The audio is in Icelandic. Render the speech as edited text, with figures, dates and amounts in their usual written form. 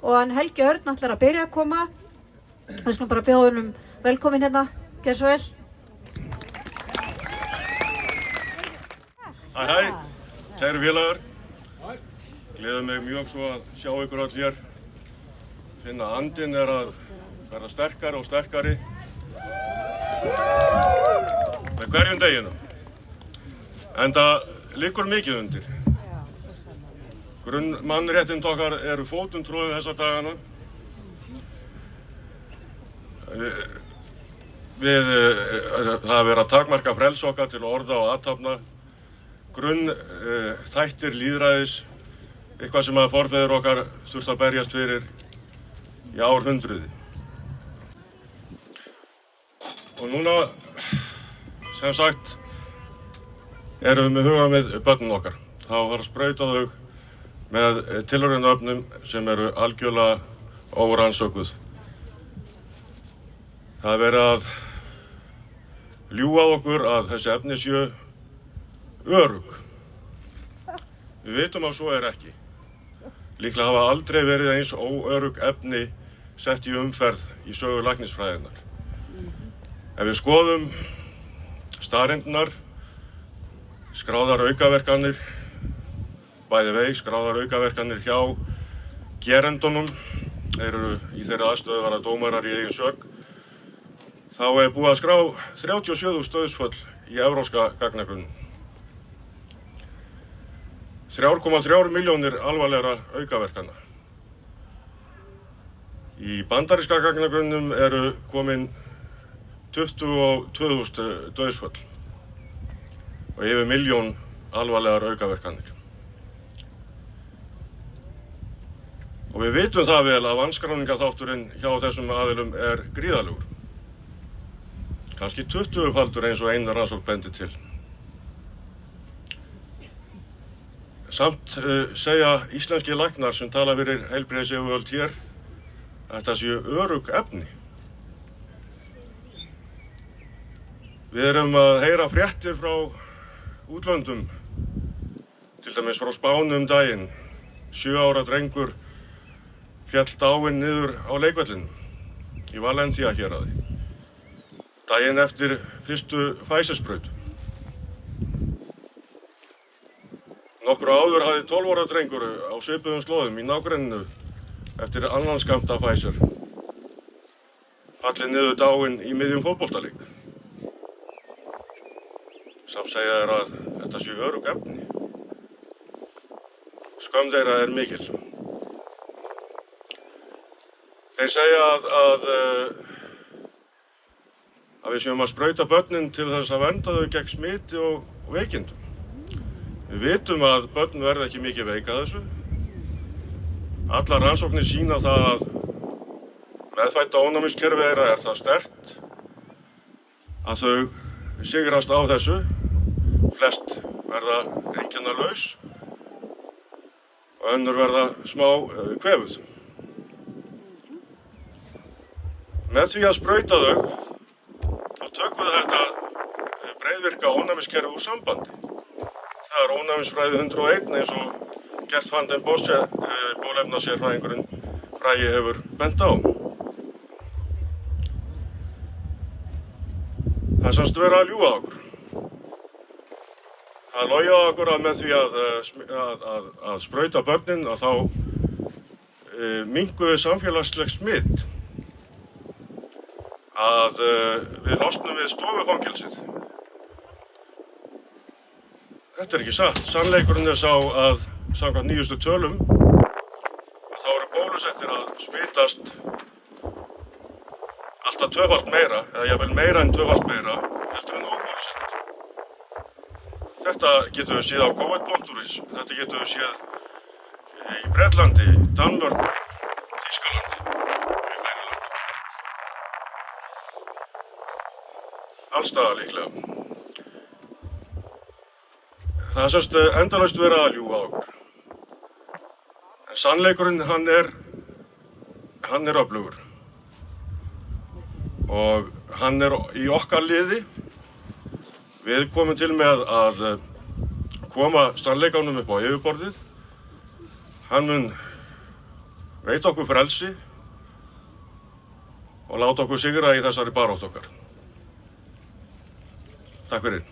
og hann Helgi Örn ætlar að byrja að koma. Við skulum bara bjóða honum velkomin hérna, gjörðu svo vel. Hæ, kæru félagar. Gleður mig mjög svo að sjá ykkur öll hér. Finna andinn að verða sterkari og sterkari með hverjum deginum. Enda liggur mikið undir. Grunnmannréttindi okkar eru fótum troðin þessa dagana. Það er verið að takmarka frelsi okkar til orða og athafna. Þættir lýðræðis, eitthvað sem að forfeður okkar þurftu að berjast fyrir í árhundruði. Og núna, sem sagt, erum við með huga með börnin okkar. Það var að sprauta þau með tilraunarefnum sem eru algjörlega órannsökuð. Það er verið að ljúga okkur að þessi efni séu örugg. Við vitum að svo er ekki. Líklega hafa aldrei verið eins óörugg efni sett í umferð í sögu læknisfræðinnar. Ef við skoðum staðreyndirnar, skráðar aukaverkanir, skráðar aukaverkanir hjá gerendunum, eru í þeirra aðstöðu að vera dómarar í eigin sök, þá er búið að skrá 37.000 dauðsföll í evrópska gagnagrunnum. 3,3 milljónir alvarlegra aukaverkana. Í bandaríska gagnagrunnum eru komin 22.000 dauðsföll og yfir 1 milljón alvarlegar aukaverkanir. Og við vitum það vel að vanskráningarþátturinn hjá þessum aðilum er gríðarlegur. Kannski 20-faldur eins og ein rannsókn bendir til. Samt segja íslenskir læknar sem tala fyrir heilbrigðisyfirvöld hér að þetta séu örugg efni. Við erum að heyra fréttir frá útlöndum, til dæmis frá Spáni daginn. 7 ára drengur féll dáinn niður á leikvellinum í Valencia héraði. Daginn eftir fyrstu Pfizer-sprautu. Nokkru áður hafði 12 ára drengur á svipuðum slóðum í nágrenninu eftir annan skammt af Pfizer fallið niður dáinn í miðjum fótboltaleik. Samt segja þeir að þetta séu örugg efni. Skömm þeirra er mikil. Þeir segja að við séum að sprauta börnin til þess að vernda þau gegn smiti og veikindum. Við vitum að börn verða ekki mikið veik af þessu. Allar rannsóknir sýna það að meðfædda ónæmiskerfi þeirra er það sterkt að þau sigrast á þessu. Flest verða einkennalaus og önnur verða smá kvefuð. Með því að sprauta þau, þá tökum við þetta breiðvirka ónæmiskerfi úr sambandi. Það er ónæmisfræði 101 eins og Gert van den Bossche, bólefnasérfræðingurinn frægi hefur bent á. Það er semst verið að ljúga okkur. Það logið á okkur að með því að sprauta börnin að þá minnkum við samfélagslegt smitt. Að við losnum við stofufangelsið. Þetta er ekki satt. Sannleikurinn er sá að samkvæmt nýjustu tölum að þá eru bólusettir að smitast alltaf 2-falt meira, eða jafnvel meira en 2-falt meira, heldur en óbólusettir. Þetta getum við séð á covid.is, þetta getum við séð í Bretlandi, Danmörku, Þýskalandi og í fleiri löndum. Alls staðar líklega. Það er semst endalaust verið að ljúga okkur. En sannleikurinn hann er öflugur. Og hann er í okkar liði. Við komum til með að koma sannleikanum upp á yfirborðið. Hann mun veita okkur frelsi og láta okkur sigra í þessari baráttu okkar. Takk fyrir.